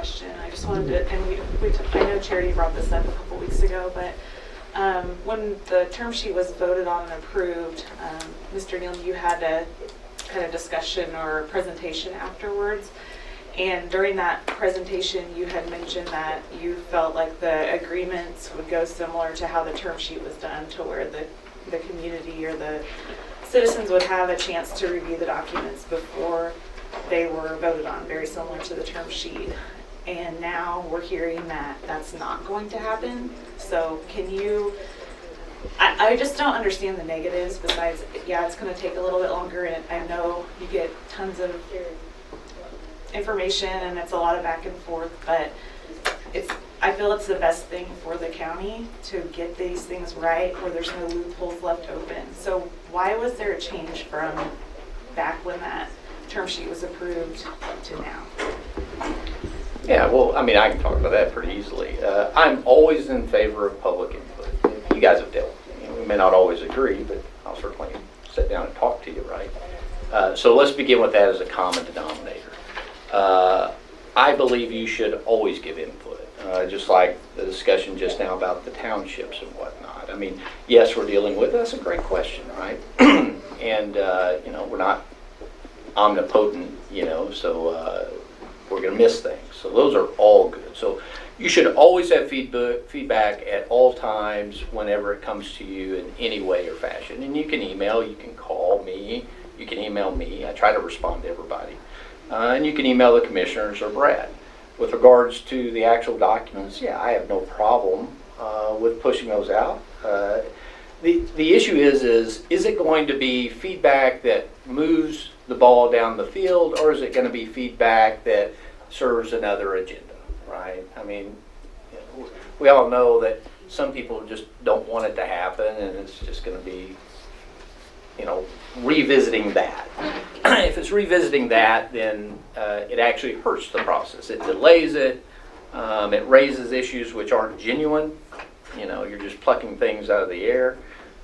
question. I just wanted to, and I know Charity brought this up a couple weeks ago, but when the term sheet was voted on and approved, Mr. Neal, you had a kind of discussion or presentation afterwards. And during that presentation, you had mentioned that you felt like the agreements would go similar to how the term sheet was done, to where the community or the citizens would have a chance to review the documents before they were voted on, very similar to the term sheet. And now we're hearing that that's not going to happen. So can you, I just don't understand the negatives besides, yeah, it's going to take a little bit longer, and I know you get tons of information and it's a lot of back and forth, but I feel it's the best thing for the county to get these things right where there's no loopholes left open. So why was there a change from back when that term sheet was approved to now? Yeah, well, I mean, I can talk about that pretty easily. I'm always in favor of public input. You guys have dealt with me. We may not always agree, but I'll certainly sit down and talk to you, right? So let's begin with that as a common denominator. I believe you should always give input, just like the discussion just now about the townships and whatnot. I mean, yes, we're dealing with, that's a great question, right? And, you know, we're not omnipotent, you know, so we're going to miss things. So those are all good. So you should always have feedback at all times whenever it comes to you in any way or fashion. And you can email, you can call me, you can email me. I try to respond to everybody. And you can email the commissioners or Brad. With regards to the actual documents, yeah, I have no problem with pushing those out. The issue is it going to be feedback that moves the ball down the field, or is it going to be feedback that serves another agenda, right? I mean, we all know that some people just don't want it to happen, and it's just going to be, you know, revisiting that. If it's revisiting that, then it actually hurts the process. It delays it. It raises issues which aren't genuine. You know, you're just plucking things out of the air.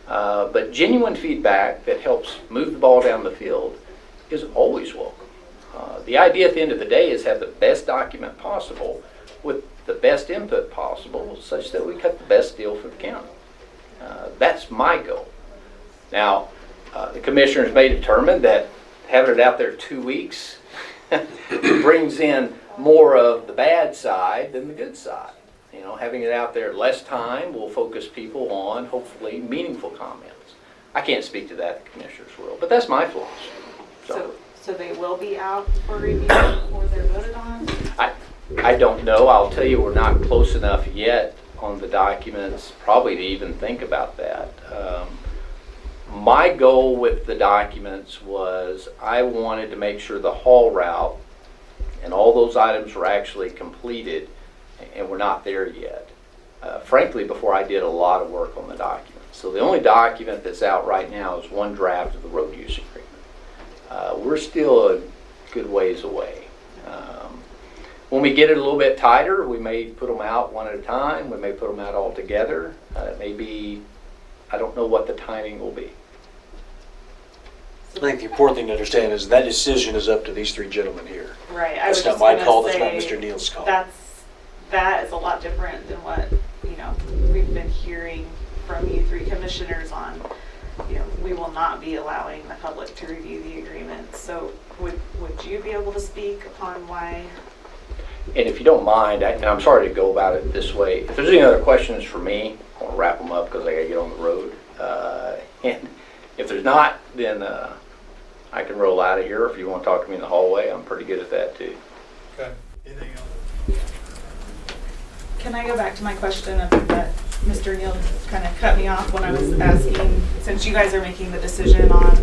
But genuine feedback that helps move the ball down the field is always welcome. The idea at the end of the day is have the best document possible with the best input possible such that we cut the best deal for the county. That's my goal. Now, the commissioners may determine that having it out there 2 weeks brings in more of the bad side than the good side. You know, having it out there less time will focus people on, hopefully, meaningful comments. I can't speak to that, the commissioners will, but that's my philosophy. So they will be out for review before they're voted on? I don't know. I'll tell you, we're not close enough yet on the documents probably to even think about that. My goal with the documents was I wanted to make sure the haul route and all those items were actually completed, and we're not there yet. Frankly, before I did a lot of work on the documents. So the only document that's out right now is one draft of the road use agreement. We're still a good ways away. When we get it a little bit tighter, we may put them out one at a time. We may put them out all together. Maybe, I don't know what the timing will be. I think the important thing to understand is that decision is up to these three gentlemen here. Right. That's not my call. That's not Mr. Neal's call. That is a lot different than what, you know, we've been hearing from you three commissioners on. You know, we will not be allowing the public to review the agreement. So would you be able to speak upon why? And if you don't mind, and I'm sorry to go about it this way, if there's any other questions for me, I want to wrap them up because I got to get on the road. And if there's not, then I can roll out of here. If you want to talk to me in the hallway, I'm pretty good at that too. Okay. Anything else? Can I go back to my question of that Mr. Neal kind of cut me off when I was asking, since you guys are making the decision on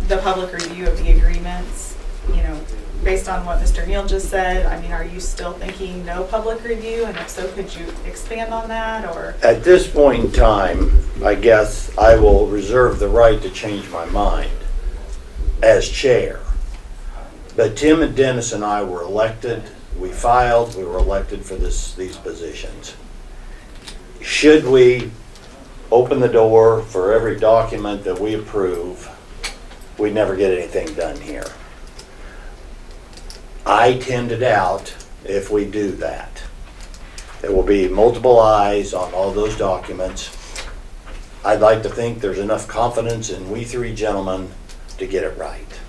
the public review of the agreements, you know, based on what Mr. Neal just said, I mean, are you still thinking no public review? And if so, could you expand on that? Or at this point in time, I guess I will reserve the right to change my mind as chair. But Tim and Dennis and I were elected. We filed. We were elected for these positions. Should we open the door for every document that we approve, we'd never get anything done here. I tend to doubt if we do that. There will be multiple eyes on all those documents. I'd like to think there's enough confidence in we three gentlemen to get it right.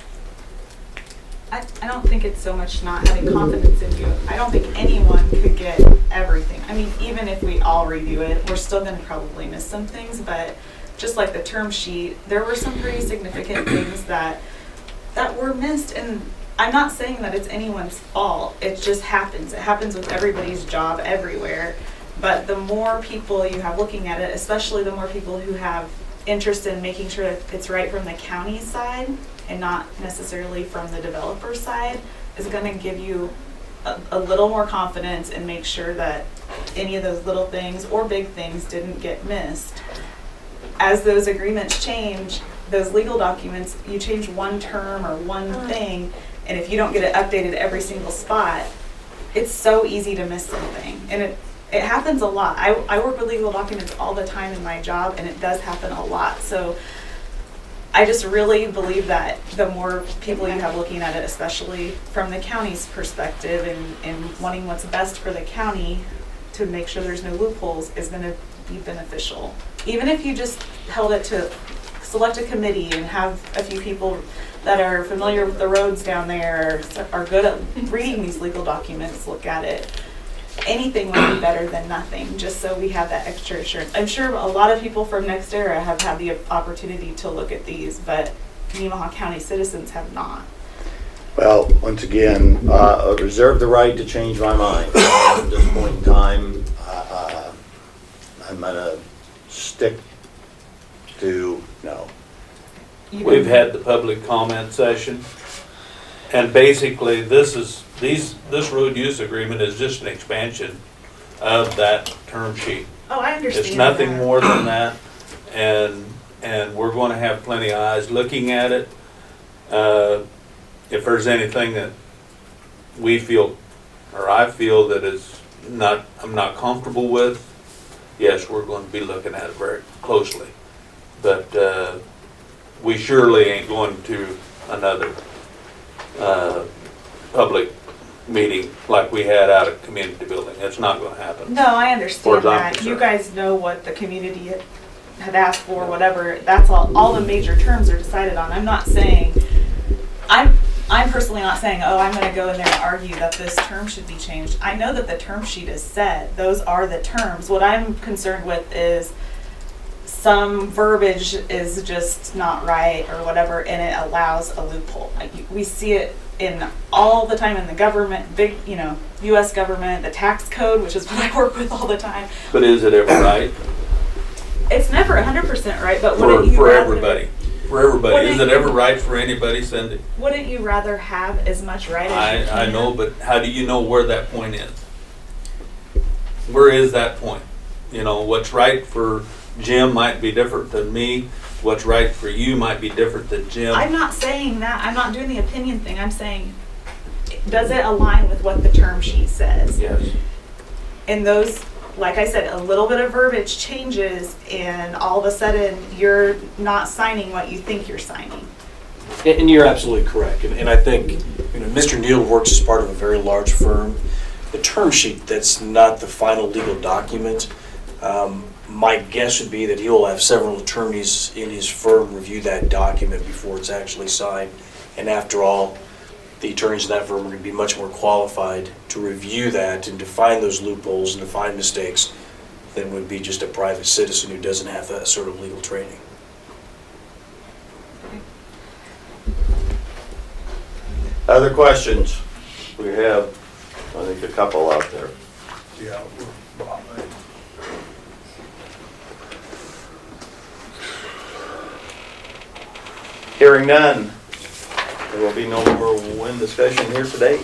I don't think it's so much not having confidence in you. I don't think anyone could get everything. I mean, even if we all redo it, we're still gonna probably miss some things, but just like the term sheet, there were some pretty significant things that were missed, and I'm not saying that it's anyone's fault. It just happens. It happens with everybody's job everywhere. But the more people you have looking at it, especially the more people who have interest in making sure that it's right from the county side and not necessarily from the developer side, is going to give you a little more confidence and make sure that any of those little things or big things didn't get missed. As those agreements change, those legal documents, you change one term or one thing, and if you don't get it updated every single spot, it's so easy to miss something. And it happens a lot. I work with legal documents all the time in my job, and it does happen a lot. So I just really believe that the more people you have looking at it, especially from the county's perspective and wanting what's best for the county to make sure there's no loopholes, is going to be beneficial. Even if you just held it to select a committee and have a few people that are familiar with the roads down there, are good at reading these legal documents, look at it. Anything would be better than nothing, just so we have that extra assurance. I'm sure a lot of people from NextEra have had the opportunity to look at these, but Nemaha County citizens have not. Well, once again, I reserve the right to change my mind. At this point in time, I'm going to stick to no. We've had the public comment session, and basically this road use agreement is just an expansion of that term sheet. Oh, I understand. It's nothing that. more than that, and we're going to have plenty of eyes looking at it. If there's anything that we feel, or I feel that I'm not comfortable with, yes, we're going to be looking at it very closely. But we surely ain't going to another public meeting like we had out at community building. It's not going to happen. No, I understand that. You guys know what the community had asked for, whatever. That's all the major terms are decided on. I'm not saying, I'm personally not saying, oh, I'm going to go in there and argue that this term should be changed. I know that the term sheet is set. Those are the terms. What I'm concerned with is some verbiage is just not right or whatever, and it allows a loophole. Like we see it in all the time in the government, big, U.S. government, the tax code, which is what I work with all the time. But is it ever right? It's never 100% right, but For everybody. For everybody. Is it ever right for anybody, Cindy? Wouldn't you rather have as much right as you can? I know, but how do you know where that point is? Where is that point? What's right for Jim might be different than me. What's right for you might be different than Jim. I'm not saying that. I'm not doing the opinion thing. I'm saying, does it align with what the term sheet says? Yes. And those, like I said, a little bit of verbiage changes, and all of a sudden you're not signing what you think you're signing. And you're absolutely correct. And I think Mr. Neal works as part of a very large firm. The term sheet, that's not the final legal document. My guess would be that he will have several attorneys in his firm review that document before it's actually signed. And after all, the attorneys in that firm are going to be much more qualified to review that and to find those loopholes and to find mistakes than would be just a private citizen who doesn't have that sort of legal training. Other questions? We have, I think, a couple out there. Yeah, Hearing none, there will be no more wind discussion here today.